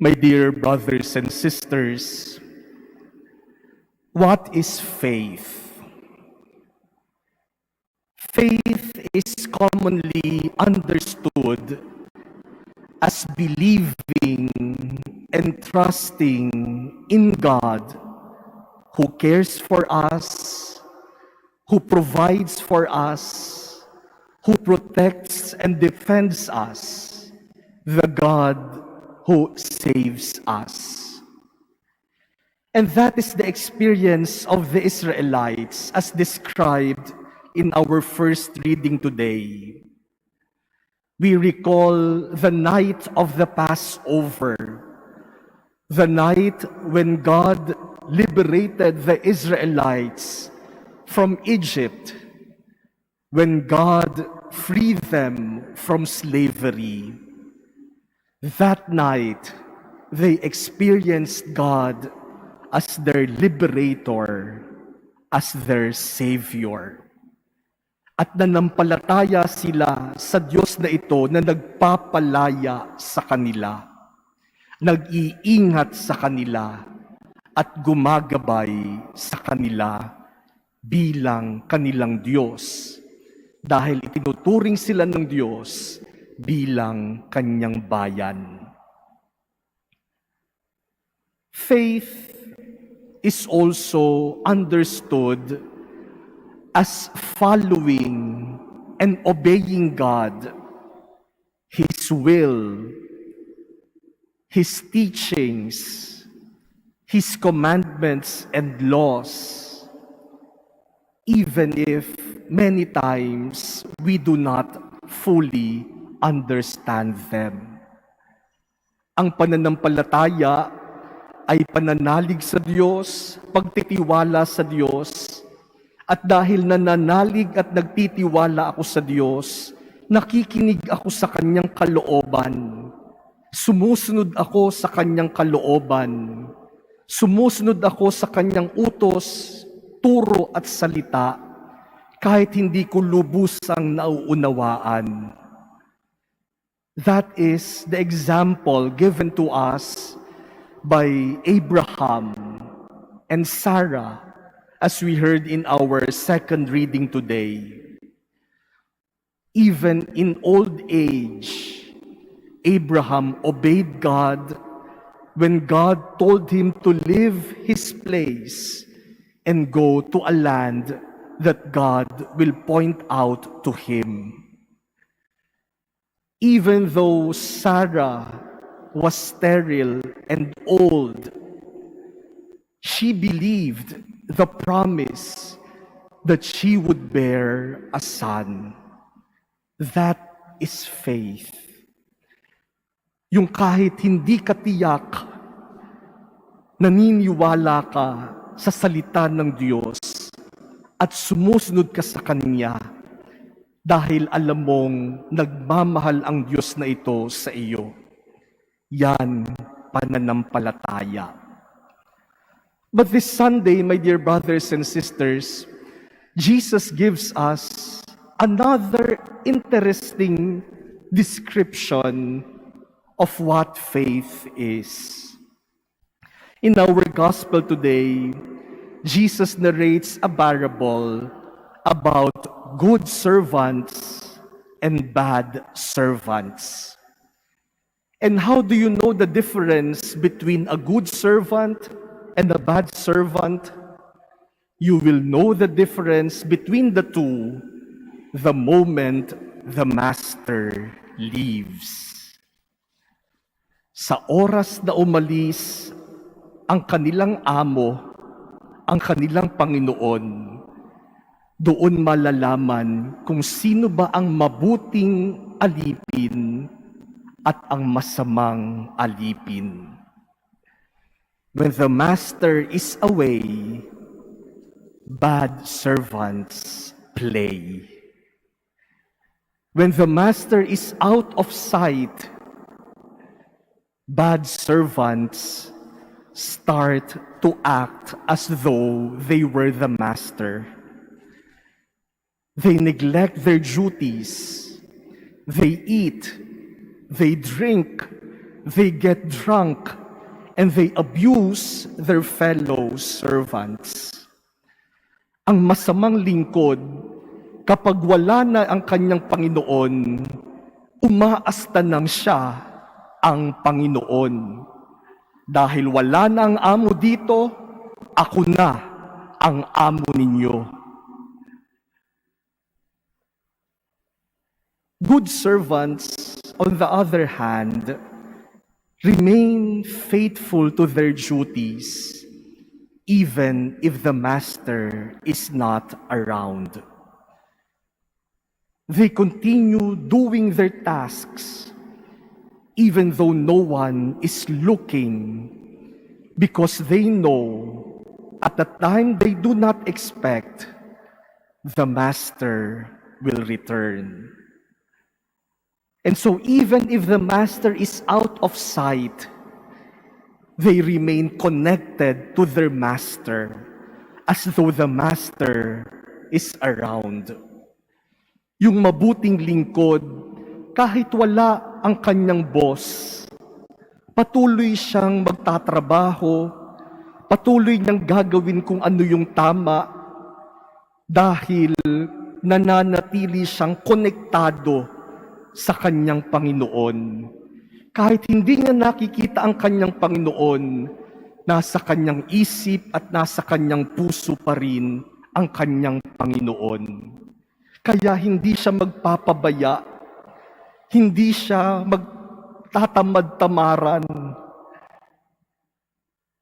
My dear brothers and sisters, what is faith? Faith is commonly understood as believing and trusting in God, who cares for us, who provides for us, who protects and defends us, the God who saves us. And that is the experience of the Israelites as described in our first reading today. We recall the night of the Passover, the night when God liberated the Israelites from Egypt, when God freed them from slavery. That night, they experienced God as their liberator, as their Savior. At nanampalataya sila sa Diyos na ito na nagpapalaya sa kanila, nag-iingat sa kanila, at gumagabay sa kanila bilang kanilang Diyos, dahil itinuturing sila ng Diyos bilang kanyang bayan. Faith is also understood as following and obeying God, His will, His teachings, His commandments and laws, even if many times we do not fully understand them. Ang pananampalataya ay pananalig sa Diyos, pagtitiwala sa Diyos, at dahil nananalig at nagtitiwala ako sa Diyos, nakikinig ako sa Kanyang kalooban, sumusunod ako sa Kanyang kalooban, sumusunod ako sa Kanyang utos, turo at salita, kahit hindi ko lubusang nauunawaan. That is the example given to us by Abraham and Sarah, as we heard in our second reading today. Even in old age, Abraham obeyed God when God told him to leave his place and go to a land that God will point out to him. Even though Sarah was sterile and old, she believed the promise that she would bear a son. That is faith. Yung kahit hindi ka tiyak, naniniwala ka sa salita ng Diyos at sumusunod ka sa Kanya dahil alam mong nagmamahal ang Diyos na ito sa iyo. Yan, pananampalataya. But this Sunday, my dear brothers and sisters, Jesus gives us another interesting description of what faith is. In our gospel today, Jesus narrates a parable about good servants and bad servants. And how do you know the difference between a good servant and a bad servant? You will know the difference between the two the moment the master leaves. Sa oras na umalis ang kanilang amo, ang kanilang Panginoon, doon malalaman kung sino ba ang mabuting alipin at ang masamang alipin. When the master is away, bad servants play. When the master is out of sight, bad servants start to act as though they were the master. They neglect their duties. They eat, they drink, they get drunk, and they abuse their fellow servants. Ang masamang lingkod, kapag wala na ang kanyang Panginoon, umaasta nang siya ang Panginoon. Dahil wala na ang amo dito, ako na ang amo ninyo. Good servants, on the other hand, remain faithful to their duties, even if the master is not around. They continue doing their tasks, even though no one is looking, because they know at the time they do not expect, the master will return. And so even if the master is out of sight, they remain connected to their master as though the master is around. Yung mabuting lingkod, kahit wala ang kanyang boss, patuloy siyang magtatrabaho, patuloy niyang gagawin kung ano yung tama dahil nananatili siyang konektado sa kanyang Panginoon. Kahit hindi niya nakikita ang kanyang Panginoon, nasa kanyang isip at nasa kanyang puso pa rin ang kanyang Panginoon. Kaya hindi siya magpapabaya, hindi siya magtatamad-tamaran,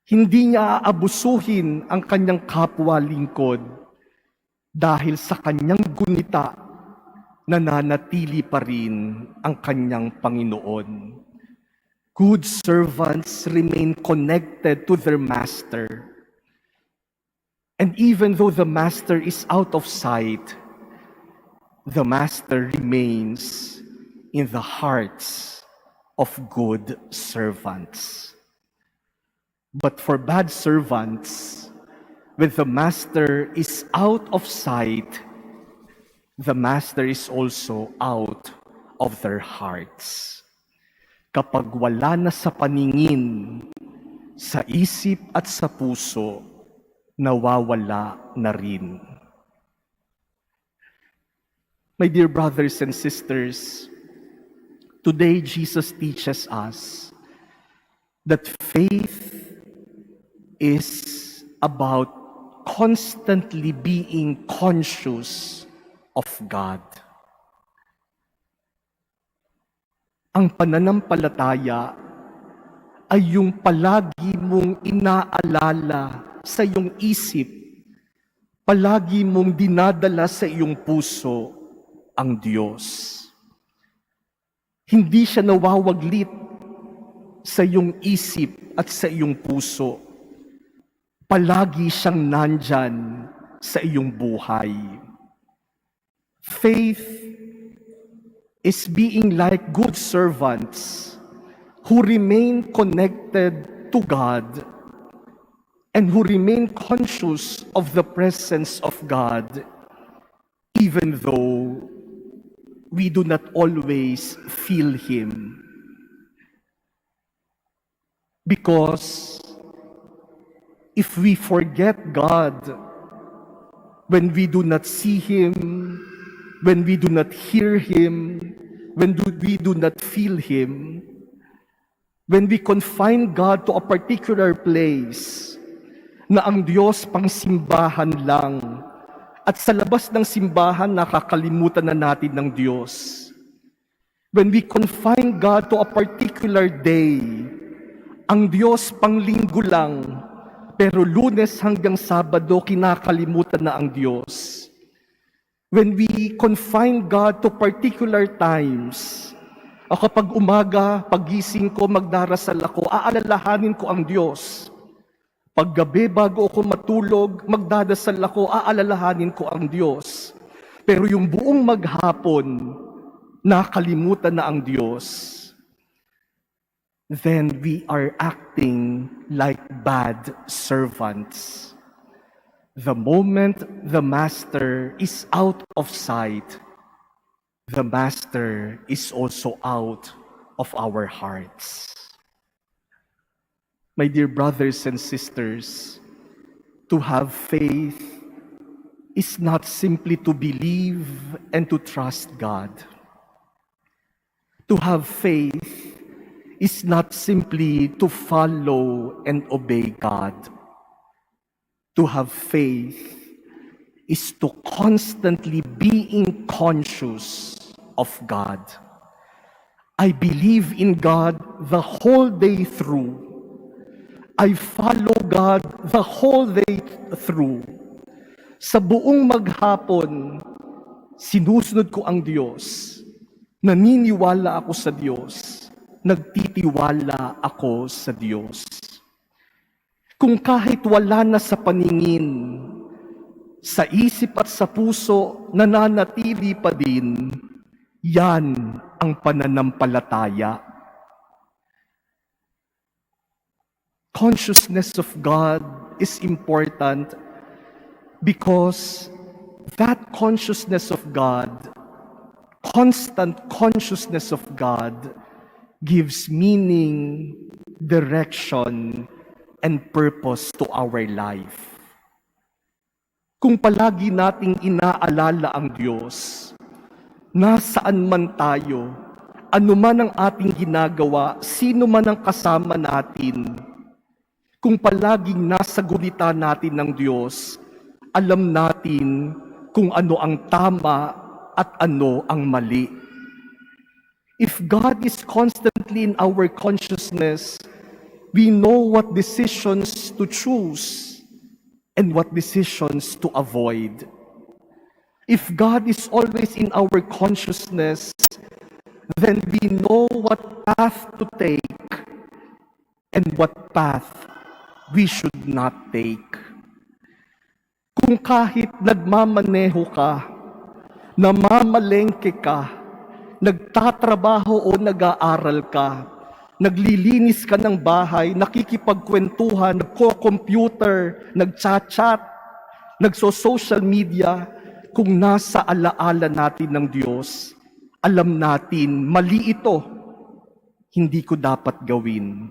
hindi niya aabusuhin ang kanyang kapwa-lingkod dahil sa kanyang gunita, nananatili pa rin ang kanyang Panginoon. Good servants remain connected to their master. And even though the master is out of sight, the master remains in the hearts of good servants. But for bad servants, when the master is out of sight, the master is also out of their hearts. Kapag wala na sa paningin, sa isip at sa puso, nawawala na rin. My dear brothers and sisters, today Jesus teaches us that faith is about constantly being conscious of God. Ang pananampalataya ay yung palagi mong inaalala sa iyong isip, palagi mong dinadala sa iyong puso ang Diyos. Hindi siya nawawaglit sa iyong isip at sa iyong puso. Palagi siyang nandyan sa iyong buhay. Faith is being like good servants who remain connected to God and who remain conscious of the presence of God, even though we do not always feel Him. Because if we forget God when we do not see Him, when we do not hear Him, when we do not feel Him, when we confine God to a particular place na ang Diyos pang simbahan lang, at sa labas ng simbahan nakakalimutan na natin ng Diyos. When we confine God to a particular day, ang Diyos pang linggo lang, pero Lunes hanggang Sabado kinakalimutan na ang Diyos. When we confine God to particular times, o kapag umaga, pagising ko, magdarasal ako, aalalahanin ko ang Diyos. Paggabi, bago ako matulog, magdadasal ako, aalalahanin ko ang Diyos. Pero yung buong maghapon, nakalimutan na ang Diyos. Then we are acting like bad servants. The moment the master is out of sight, the master is also out of our hearts. My dear brothers and sisters, to have faith is not simply to believe and to trust God. To have faith is not simply to follow and obey God. To have faith is to constantly being conscious of God. I believe in God the whole day through. I follow God the whole day through. Sa buong maghapon, sinusunod ko ang Diyos. Naniniwala ako sa Diyos. Nagtitiwala ako sa Diyos. Kung kahit wala na sa paningin, sa isip at sa puso, nananatili pa din, yan ang pananampalataya. Consciousness of God is important because that consciousness of God, constant consciousness of God, gives meaning, direction, and purpose to our life. Kung palagi nating inaalala ang Diyos, nasaan man tayo, ano man ang ating ginagawa, sino man ang kasama natin, kung palaging nasa gunita natin ng Diyos, alam natin kung ano ang tama at ano ang mali. If God is constantly in our consciousness, we know what decisions to choose and what decisions to avoid. If God is always in our consciousness, then we know what path to take and what path we should not take. Kung kahit nagmamaneho ka, namamalengke ka, nagtatrabaho o nag-aaral ka, naglilinis ka ng bahay, nakikipagkwentuhan, nagko-computer, nagchat-chat, nagso-social media, kung nasa alaala natin ng Diyos, alam natin, mali ito, hindi ko dapat gawin.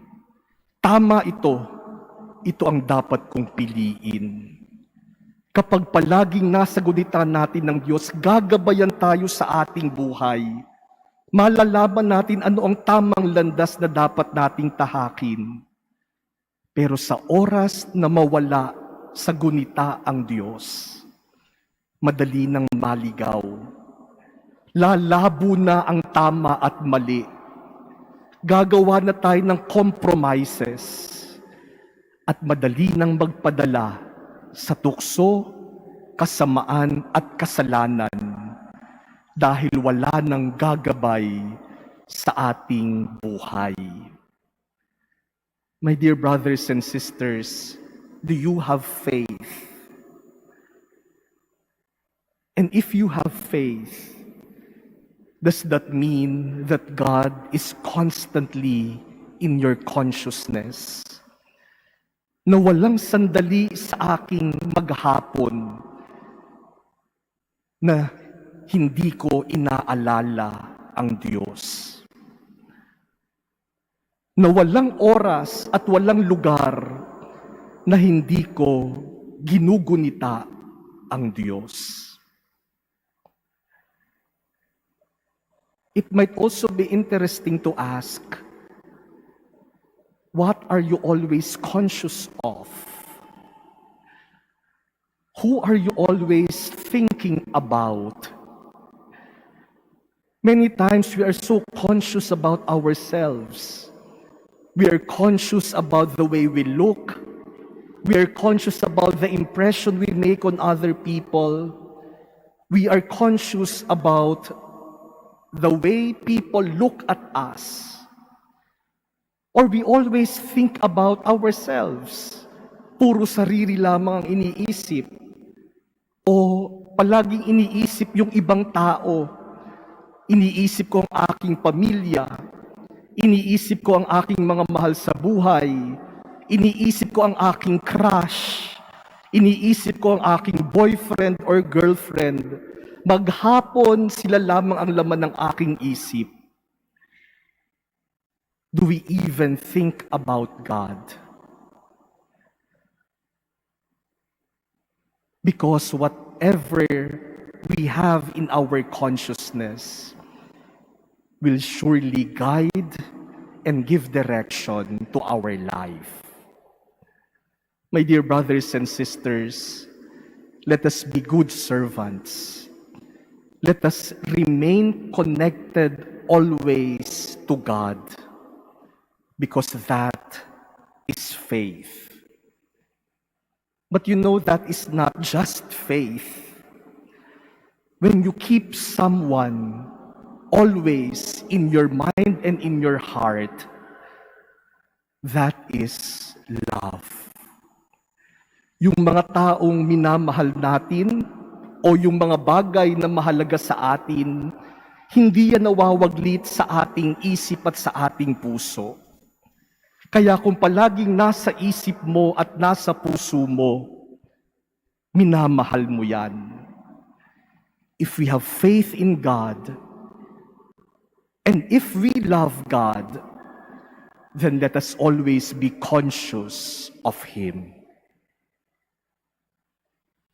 Tama ito ang dapat kong piliin. Kapag palaging nasa gunita natin ng Diyos, gagabayan tayo sa ating buhay. Malalaman natin ano ang tamang landas na dapat nating tahakin. Pero sa oras na mawala sa gunita ang Diyos, madali nang maligaw. Lalabo na ang tama at mali. Gagawa na tayo ng compromises. At madali nang magpadala sa tukso, kasamaan at kasalanan dahil wala nang gagabay sa ating buhay. My dear brothers and sisters, do you have faith? And if you have faith, does that mean that God is constantly in your consciousness? Na walang sandali sa aking maghapon na hindi ko inaalala ang Diyos. Na walang oras at walang lugar na hindi ko ginugunita ang Diyos. It might also be interesting to ask, what are you always conscious of? Who are you always thinking about? Many times we are so conscious about ourselves. We are conscious about the way we look. We are conscious about the impression we make on other people. We are conscious about the way people look at us. Or we always think about ourselves. Puro sarili lamang ang iniisip. O palaging iniisip yung ibang tao. Iniisip ko ang aking pamilya. Iniisip ko ang aking mga mahal sa buhay. Iniisip ko ang aking crush. Iniisip ko ang aking boyfriend or girlfriend. Maghapon sila lamang ang laman ng aking isip. Do we even think about God? Because whatever we have in our consciousness will surely guide and give direction to our life. My dear brothers and sisters, let us be good servants. Let us remain connected always to God, because that is faith. But you know, that is not just faith. When you keep someone always in your mind and in your heart, that is love. Yung mga taong minamahal natin o yung mga bagay na mahalaga sa atin, hindi yan nawawaglit sa ating isip at sa ating puso. Kaya kung palaging nasa isip mo at nasa puso mo, minamahal mo yan. If we have faith in God, and if we love God, then let us always be conscious of Him.